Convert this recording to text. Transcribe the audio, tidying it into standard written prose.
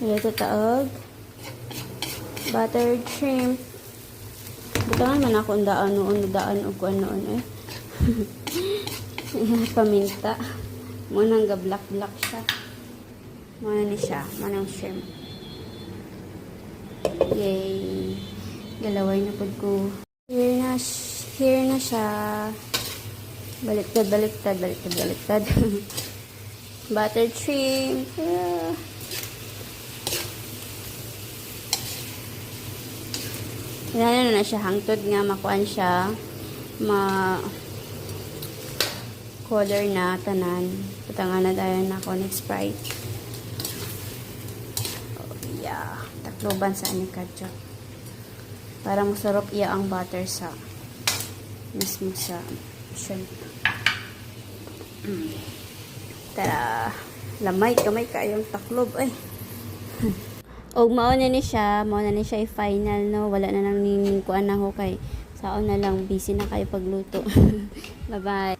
Ito taog. Buttered shrimp. Butangan man ako ang daan o kung ano eh. Paminta. Munang ga-black siya. Muna ni siya. Manang shrimp. Yay. Galaway na po ko. Here na siya. Baliktad. Buttered shrimp. Yan na siya. Hangtod nga makuan siya. Color na tanan. Putangan na tayo na Conic Sprite. Oh, yeah. Takloban sa anikadyo. Para masarap iya ang butter sa mismo sa shrimp. Tara. Lamay kamay kayong taklob ay. Og mao na ni siya i-final no. Wala na nang kuan na ho kay saon na lang busy na kayo pagluto. Bye bye.